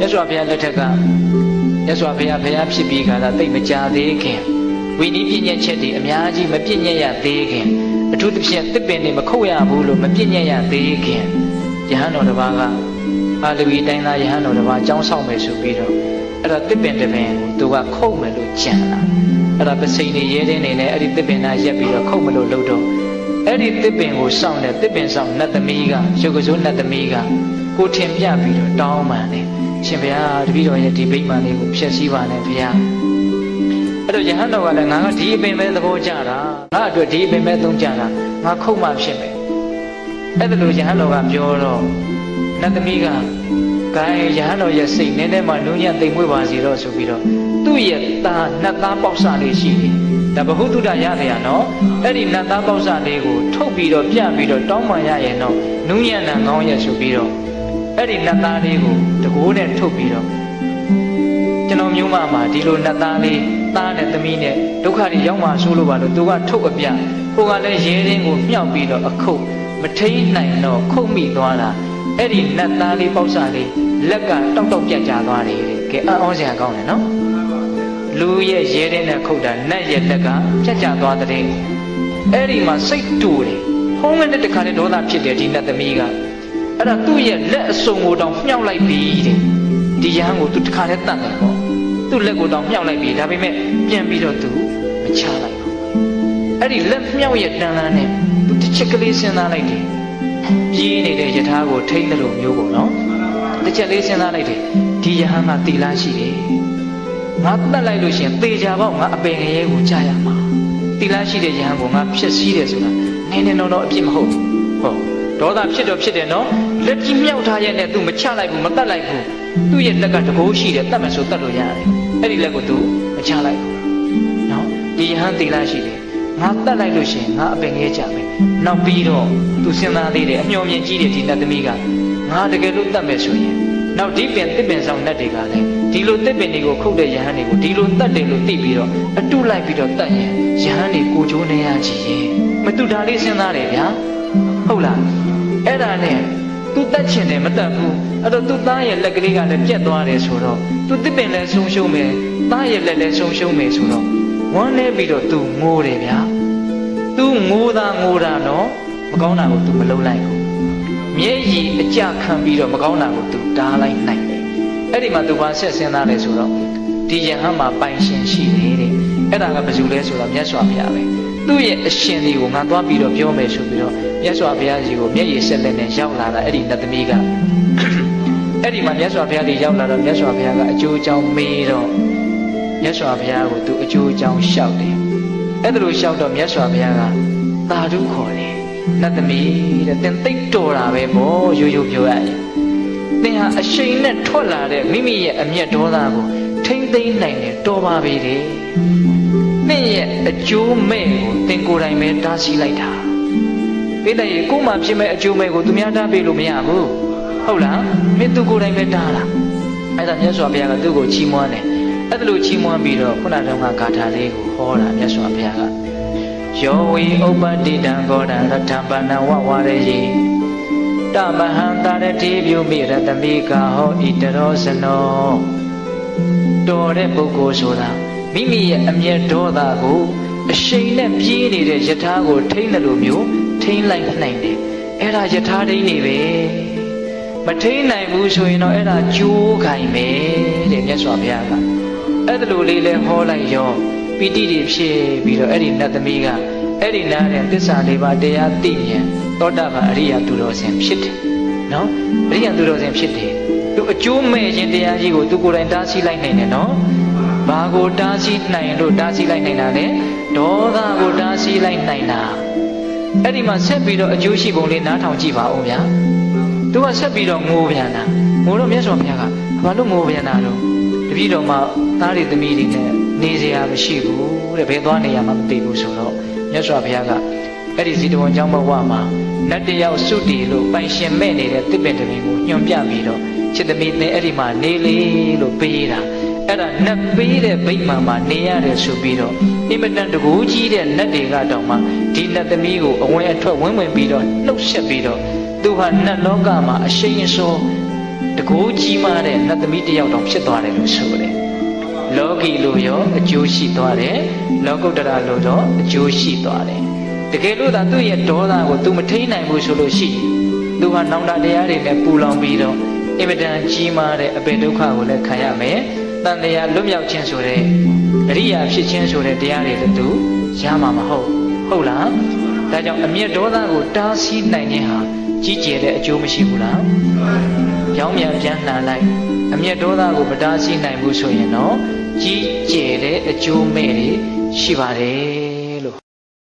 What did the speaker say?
တ်စွာဘုရားလက်ထက်ကမြတ်စွာဘုရားဖြစ်ပြီးခါသာတိတ်မကြသေးခင်ဝိနည်းပြည့်ညက်ချက်တွေအများကြီးမပြည့်ညက်ရသေးခင်အထူးသဖြင့်တစ်ပင်တွေမခုတ်ရဘူးလို့မပြည့်ညက်ရသေးခင်ယဟန်တော်တစ်ပါးကအာလဝီတိုင်းသားယဟန်တော်တစ်ပါးကြောင်းဆောင်မယ်ဆိုပြီးတော့အဲ့ဒါတစ်ပင်တစ်ပင်ကိုသူကခုတ်မယ်လို့ကြံလာအဲ့ဒါပစိန်တွေရဲတင်းနေနဲ့အဲ့ဒီတစ်ပင်သားရက်ပြီးတော့ခုတ်မလို့လုပ်တော့အဲ့ဒီတစ်ပင်ကိုစောင့်တဲ့တစ်ပင်ဆောင်နတ်သမီးကရုပ်ကစိုးနတ်သမီးကကိုထင်ပြပြီးတော့တောင်းပန်တယ်ရှင်ဘုရားတပည့်တော်ရဲ့ဒီဗိမာန်လေးကိုဖျက်ဆီးပါနဲ့ဘုရားအဲ့တော့ယဟန်တော်ကလည်းငါကဒီအပင်ပဲသဘောကျတာငါအတွက်ဒီအပင်ပဲသုံးကြတာငါခုတ်မှဖြစ်မယ်အဲ့ဒါလို့ယဟန်တော်ကပြောတော့နတ်သမီးကဂိုင်းယဟန်တော်ရဲ့စိတ်နဲ့မှနူးညံ့သိမ်မွေ့ပါစေတော့ဆိုပြီးတော့သူ့ရဲ့သားနတ်သားပေါက်စလေးရှိတယ်ဒါဘဟုတုဒရတယ်ရနော်အဲ့ဒီနတ်သားပေါက်စလေးကိုထုတ်ပြီးတော့ပြပြီးတော့တောင်းပန်ရရင်တော့နူးညံ့တဲ့ကောင်းရဲ့ဆိုပြီးတော့အဲ့ဒီနတ်သားလေးကိုတကိုးနဲ့ထုတ်ပြီးတော့ကျွန်တော်မျိုးမှာဒီလိုနတ်သားလေးသားနဲ့သမီးနဲ့ဒုက္ခတွေရောက်မှဆိုးလို့ပါလို့သူကထုတ်အပြဟိုကလည်းရဲရင်းကိုမြှောက်ပြီးတော့အခုတ်မထိန်နိုင်တော့ခုတ်မိသွားတာအဲ့ဒီနတ်သားလေးပေါက်စလေးလက်ကတောက်တောက်ပြတ်ကျသွားတယ်တဲ့ကဲအံ့ဩစရာကောင်းတယ်နော်လူရဲ့ရဲရင်းနဲ့ခုတ်တာနတ်ရဲ့လက်ကပြတ်ကျသွားတဲ့အဲ့ဒီမှာစိတ်တူတယ်ဖုံးတဲ့တခါနဲ့ဒေါသဖြစ်တယ်ဒီနတ်သမီးကအဲ့ဒါသူ့ရဲ့လက်အစုံကိုတောင်မြှောက်လိုက်ပြီတဲ့ဒီယဟန်ကိုသူတခါနဲ့တတ်တယ်ပေါ့သူ့လက်ကိုတောင်မြှောက်လိုက်ပြီဒါပေမဲ့ပြန်ပြီးတော့သူမချလိုက်ဘူးအဲ့ဒီလက်မြှောက်ရဲ့တန်လန်းနဲ့သူတစ်ချက်ကလေးစဉ်းစားလိုက်တယ်ပြေးနေတဲ့ယထာကိုထိန်းတယ်လို့မျိုးပေါ့နော်တစ်ချက်လေးစဉ်းစားလိုက်တယ်ဒီယဟန်ကတီလာရှိတယ်ငါတတ်လိုက်လို့ရှိရင်သေချာပေါ့ငါအပင်ငရဲကိုကြာရမှာတီလာရှိတဲ့ယဟန်ကိုငါဖျက်ဆီးတယ်ဆိုတာနည်းနည်းတော့အပြစ်မဟုတ်ဟုတ်ဒေါသဖြစ်တော့ဖြစ်တယ်နော်လက်ကြီးမြောက်ထားရဲ့နဲ့သူမချလိုက်ဘူးမတတ်လိုက်ဘူးသူ့ရဲ့လက်ကတကိုးရှိတယ်တတ်မယ်ဆိုတတ်လို့ရတယ်အဲ့ဒီလက်ကိုသူမချလိုက်ဘူးနော်ဒီယဟန်တီလာရှိတယ်ငါတတ်လိုက်လို့ရှိရင်ငါအပင်ငရဲကြမယ်နောက်ပြီးတော့သူစဉ်းစားသေးတယ်အမျှော်မြင်ကြီးတယ်ဒီနတ်သမီးကငါတကယ်လို့တတ်မယ်ဆိုရင်နောက်ဒီပင်တစ်ပင်ဆောင်နတ်တွေကလည်းဒီလိုတစ်ပင်တွေကိုခုတ်တဲ့ယဟန်တွေကိုဒီလိုတတ်တယ်လို့သိပြီးတော့အတုလိုက်ပြီးတော့တတ်ရင်ယဟန်တွေကိုချိုးနေရကြည်ရင်မတူတာလေးစဉ်းစားတယ်ဗျာဟုတ်လားအဲ့ဒါနဲ့သူတတ်ချင်တယ်မတတ်ဘူးအဲ့တော့သူသားရဲ့လက်ကလေးကလည်းပြတ်သွားတယ်ဆိုတော့သူတစ်ပင်လည်းဆုံးရှုံးမယ်သားရဲ့လက်လည်းဆုံးရှုံးမယ်ဆိုတော့ဝမ်းနေပြီးတော့သူငိုတယ်ဗျာသူငိုတာနော်မကောင်းတာကိုသူမလုပ်လိုက်ဘူးမျက်ရည်အကြခံပြီးတော့မကောင်းတာကိုသူတားလိုက်နိုင်တယ်အဲ့ဒီမှာသူဘာဆက်စဉ်းစားလဲဆိုတော့ဒီယဟန်မှာပိုင်ရှင်ရှိတယ်တဲ့အဲ့ဒါကဘယ်သူလဲဆိုတော့မြတ်စွာဘုရားပဲသူ့ရဲ့အရှင်ဒီကိုငါသွားပြီးတော့ပြောမယ်ဆိုပြီးတော့မြတ်စွာဘုရားကြီးကိုမျက်ရည်ဆက်လက်နဲ့ရောက်လာတာအဲ့ဒီနတ်သမီးကအဲ့ဒီမှာမြတ်စွာဘုရားကြီးရောက်လာတော့မြတ်စွာဘုရားကအကျိုးအကြောင်းမေးတော့မြတ်စွာဘုရားကိုသူအကျိုးအကြောင်းလျှောက်တယ်အဲ့ဒါလိုလျှောက်တော့မြတ်စွာဘုရားကသာဓုခေါ်တယ်နတ်သမီးတဲ့သင်သိတော်တာပဲပေါ့ရိုးရိုးပြောရရင်သင်ဟာအရှိန်နဲ့ထွက်လာတဲ့မိမိရဲ့အမျက်ဒေါသကိုထိမ့်သိမ့်နိုင်တယ်တော်ပါပြီတဲ့သင်ရဲ့အကျိုးမဲ့ကိုသင်ကိုယ်တိုင်ပဲတားဆီးလိုက်တာပိဋကရေကိုမှဖြစ်မဲ့အကျိုးမဲ့ကိုသူများတားပေးလို့မရဘူးဟုတ်လားမင်းသူကိုယ်တိုင်ပဲတားလားအဲ့ဒါမြတ်စွာဘုရားကသူ့ကိုချီးမွမ်းတယ်အဲ့ဒါလိုချီးမွမ်းပြီးတော့ခုနတုန်းကဂါထာလေးကိုဟောတာမြတ်စွာဘုရားကယောဝေဥပ္ပတိတံဂောဒံရထံပဏဝဝရယေတမဟံတာရတိပြုမိရတမိကဟောဣတရောဇနောတော်တဲ့ပုဂ္ဂိုလ်ဆိုတာမိမိရဲ့အမျက်ဒေါသကိုအရှိန်နဲ့ပြေးနေတဲ့ယထာကိုထိန်းတယ်လို့မျိုးထိန်းလိုက်နိုင်တယ်အဲ့ဒါယထာထိန်းနေပဲမထိန်းနိုင်ဘူးဆိုရင်တော့အဲ့ဒါကြိုးခိုင်ပဲတဲ့မြတ်စွာဘုရားကအဲ့ဒါလိုလေးလဲဟောလိုက်ရောပီတိတွေဖြစ်ပြီးတော့အဲ့ဒီနတ်သမီးကအဲ့ဒီနားတဲ့သစ္စာလေးပါးတရားသိမြင်သောတာပန်အရိယသူတော်စင်ဖြစ်တယ်နော်အရိယသူတော်စင်ဖြစ်တယ်သူအကျိုးမဲ့ခြင်းတရားကြီးကိုသူကိုယ်တိုင်တားဆီးလိုက်နိုင်တယ်နော်ဘာကိုတားဆီးနိုင်လို့တားဆီးလိုက်နိုင်တာလဲဒေါသကိုတားဆီးလိုက်နိုင်တာအဲ့ဒီမှာဆက်ပြီးတော့အကျိုးရှိပုံလေးနားထောင်ကြည့်ပါဦးဗျာသူကဆက်ပြီးတော့ငိုပြန်တာငိုတော့မြတ်စွာဘုရားကဘာလို့ငိုပြန်တာတော့တပည့်တော်မှာသားတွေသမီးတွေနဲ့နေစရာမရှိဘူးတဲ့ဘယ်သွားနေရမှမသိဘူးဆိုတော့မြတ်စွာဘုရားကအဲ့ဒီဇီတဝန်ကျောင်းဘဝမှာနတ်တယောက်စုတီလို့ပိုင်ရှင်မဲ့နေတဲ့တစ်ပင်တစ်ပင်ကိုညွှန်ပြပြီးတော့ချစ်သမီးသင်အဲ့ဒီမှာနေလေလို့ပေးတာအဲ့ဒါနတ်ပေးတဲ့ဗိမာန်မှာနေရတယ်ဆိုပြီးတော့အင်မတန်တကူကြီးတဲ့နတ်တွေကတော့မှဒီနတ်သမီးကိုအဝင်အထွက်ဝင်ပြီးတော့နှုတ်ဆက်ပြီးတော့သူဟာနတ်လောကမှာအရှိန်အစော တကူကြီးမားတဲ့နတ်သမီးတစ်ယောက်တောင်ဖြစ်သွားတယ်လို့ဆိုတယ်လောကီလိုရောအကျိုးရှိသွားတယ်လောကုတ္တရာလိုတော့အကျိုးရှိသွားတယ်တကယ်လို့သာသူ့ရဲ့ဒေါသကို तू မထိန်နိုင်ဘူးဆိုလို့ရှိရင် သူဟာနောင်တတရားတွေနဲ့ပူလောင်ပြီးတော့အင်မတန်ကြီးမားတဲ့အပေဒုက္ခကိုလည်းခံရမယ်တန်တရားလွတ်မြောက်ခြင်းဆိုတဲ့အရိယာဖြစ်ခြင်းဆိုတဲ့တရားတွေလည်းသူရမှာမဟုတ်လားဒါကြောင့်အမျက်ဒေါသကိုတားဆီးနိုင်ခြင်းဟာကြီးကျယ်တဲ့အကျိုးမရှိဘူးလားကြောင်းမြန်ပြန်လှန်လိုက်အမျက်ဒေါသကိုမတားဆီးနိုင်ဘူးဆိုရင်တော့ကြီးကျယ်တဲ့အကျိုးမဲ့တွေရှိပါတယ်